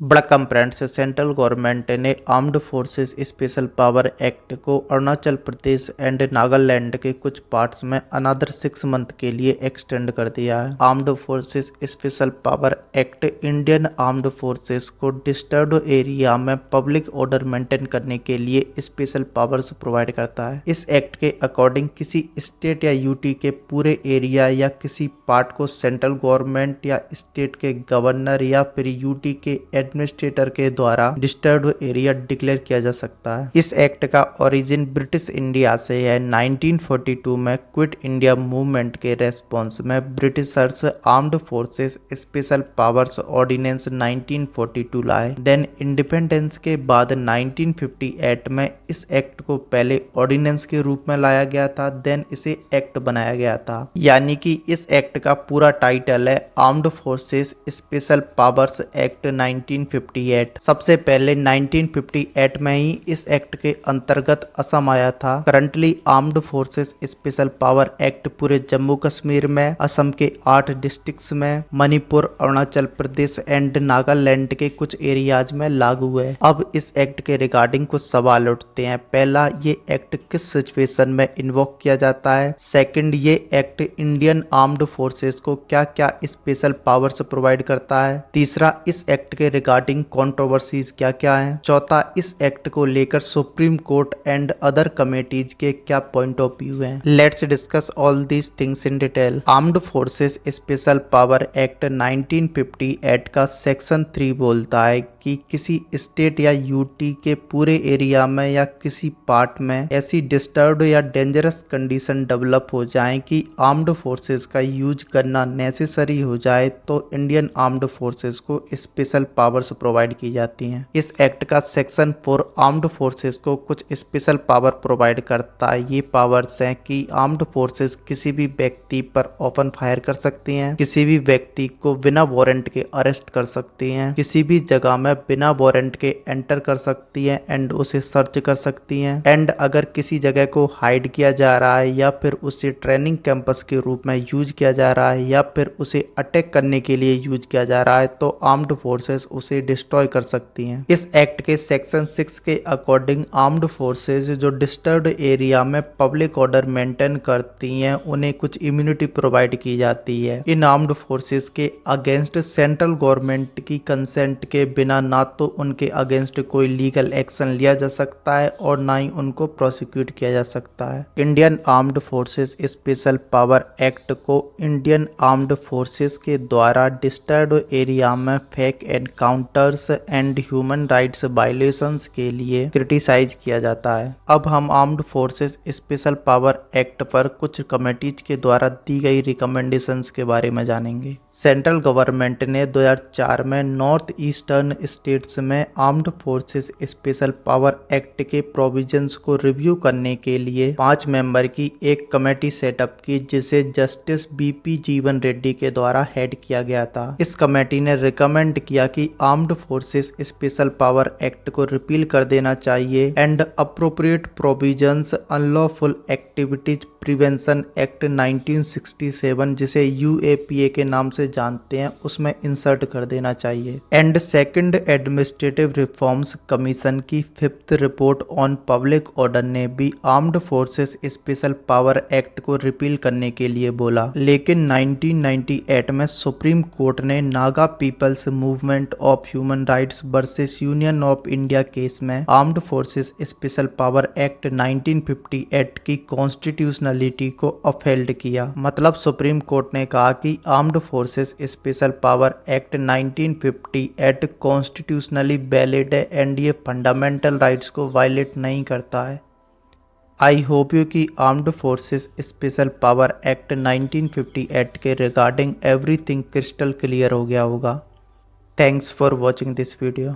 बड़कम friends, central government ने armed forces special power act को Arunachal Pradesh and Nagaland के कुछ पार्ट्स में अनदर 6 मंथ के लिए एक्सटेंड कर दिया है। Armed forces special power act Indian armed forces को डिस्टर्ब्ड एरिया में पब्लिक ऑर्डर मेंटेन करने के लिए स्पेशल पावर्स प्रोवाइड करता है। इस एक्ट के अकॉर्डिंग किसी स्टेट या यूटी के पूरे एरिया या किसी पार्ट को सेंट्रल गवर्नमेंट या स्टेट के गवर्नर या फिर यूटी के एडमिनिस्ट्रेटर के द्वारा डिस्टर्ब्ड एरिया डिक्लेयर किया जा सकता है। इस एक्ट का ओरिजिन ब्रिटिश इंडिया से है। 1942 में क्विट इंडिया मूवमेंट के रेस्पॉन्स में Britishers armed forces special powers ordinance 1942 लाए। देन इंडिपेंडेंस के बाद 1958 में इस एक्ट को पहले ऑर्डिनेंस के रूप में लाया गया था, देन इसे एक्ट बनाया गया था। यानी कि इस एक्ट का पूरा टाइटल है armed forces special powers act 1958। सबसे पहले 1958 में ही इस एक्ट के अंतर्गत असम आया था। Currently armed forces special power act पूरे जम्मू कश्मीर में, असम के 8 डिस्ट्रिक्ट्स में, मणिपुर, अरुणाचल प्रदेश एंड नागालैंड के कुछ एरियाज में लागू है। अब इस एक्ट के रिगार्डिंग कुछ सवाल उठते हैं। पहला, ये एक्ट किस सिचुएशन में इन्वोक किया जाता है। सेकंड, ये एक्ट इंडियन आर्म्ड फोर्सेस को क्या क्या स्पेशल पावर्स प्रोवाइड करता है। तीसरा, इस एक्ट के रिगार्डिंग कंट्रोवर्सीज क्या क्या हैं। चौथा, इस एक्ट को लेकर supreme court and other committees के क्या पॉइंट ऑफ व्यू हैं। Let's discuss all these things in detail. Armed forces special power act 1958 का सेक्शन 3 बोलता है कि किसी स्टेट या यूटी के पूरे एरिया में या किसी पार्ट में ऐसी डिस्टर्ब्ड या डेंजरस कंडीशन डेवलप हो जाए कि आर्म्ड फोर्सेस का यूज करना नेसेसरी हो जाए तो इंडियन आर्म्ड फोर्सेस को स्पेशल पावर्स प्रोवाइड की जाती हैं। इस एक्ट का सेक्शन 4 आर्म्ड फोर्सेस को कुछ स्पेशल पावर प्रोवाइड करता है। ये पावर्स हैं कि आर्म्ड फोर्सेस किसी भी व्यक्ति पर ओपन फायर कर सकती हैं, किसी भी व्यक्ति को बिना वारंट के अरेस्ट कर सकती हैं, किसी भी जगह में बिना वारंट के एंटर कर सकती हैं एंड उसे सर्च कर सकती हैं, एंड अगर किसी जगह को हाइड किया जा रहा है या फिर उसे ट्रेनिंग कैंपस के रूप में यूज किया जा रहा है या फिर उसे अटैक करने के लिए यूज किया जा रहा है तो आर्म्ड फोर्सेस उसे डिस्ट्रॉय कर सकती हैं। इस एक्ट के सेक्शन 6 के अकॉर्डिंग आर्म्ड फोर्सेस जो डिस्टर्ब्ड एरिया में पब्लिक ऑर्डर मेंटेन करती हैं उन्हें कुछ इम्यूनिटी प्रोवाइड की जाती है। इन आर्म्ड फोर्सेस के अगेंस्ट सेंट्रल गवर्नमेंट की कंसेंट के बिना ना तो उनके अगेंस्ट कोई लीगल एक्शन लिया जा सकता है और ना ही उनको प्रोसिक्यूट किया जा सकता है। Indian armed forces special power act को इंडियन आर्म्ड फोर्सेस के द्वारा डिस्टर्ब्ड एरिया में fake encounters and human rights violations के लिए क्रिटिसाइज किया जाता है। अब हम armed forces special power act पर कुछ कमेटीज के द्वारा दी गई रिकमेंडेशंस के बारे में जानेंगे। सेंट्रल गवर्नमेंट ने 2004 में नॉर्थ ईस्टर्न स्टेट्स में armed forces special power act के प्रोविजंस को रिव्यू करने के लिए 5 मेंबर की एक कमेटी सेटअप की, जिसे जस्टिस बीपी जीवन रेड्डी के द्वारा हेड किया गया था। इस कमेटी ने रिकमेंड किया कि armed forces special power act को रिपील कर देना चाहिए and appropriate provisions unlawful activities prevention act 1967, जिसे यूएपीए के नाम से जानते हैं, उसमें इंसर्ट कर देना चाहिए। And second, administrative reforms commission की 5th report on public order ने भी armed forces special power act को रिपील करने के लिए बोला, लेकिन 1998 में सुप्रीम कोर्ट ने Naga peoples movement of human rights versus union of India case में armed forces special power act 1958 की कॉन्स्टिट्यूशनलिटी को अपहेल्ड किया। मतलब सुप्रीम कोर्ट ने कहा कि armed forces special power act 1958 constitutionally valid है एंड ये फंडामेंटल राइट्स को वायलेट नहीं करता है। आई होप यू कि armed forces special power act 1958 के रिगार्डिंग एवरीथिंग क्रिस्टल क्लियर हो गया होगा। Thanks for watching this video.